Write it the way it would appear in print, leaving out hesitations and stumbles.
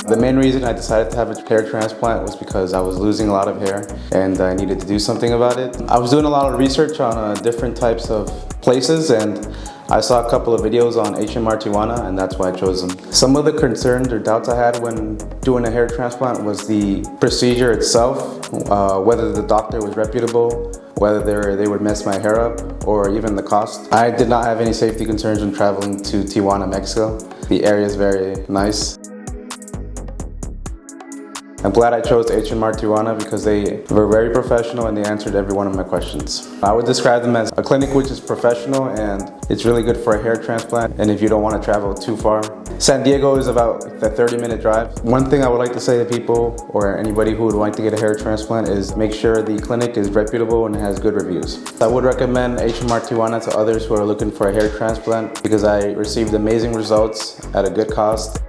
The main reason I decided to have a hair transplant was because I was losing a lot of hair and I needed to do something about it. I was doing a lot of research on different types of places, and I saw a couple of videos on HMR Tijuana, and that's why I chose them. Some of the concerns or doubts I had when doing a hair transplant was the procedure itself, whether the doctor was reputable, whether they would mess my hair up, or even the cost. I did not have any safety concerns when traveling to Tijuana, Mexico. The area is very nice. I'm glad I chose HMR Tijuana because they were very professional and they answered every one of my questions. I would describe them as a clinic which is professional, and it's really good for a hair transplant and if you don't want to travel too far. San Diego is about a 30-minute drive. One thing I would like to say to people or anybody who would like to get a hair transplant is make sure the clinic is reputable and has good reviews. I would recommend HMR Tijuana to others who are looking for a hair transplant because I received amazing results at a good cost.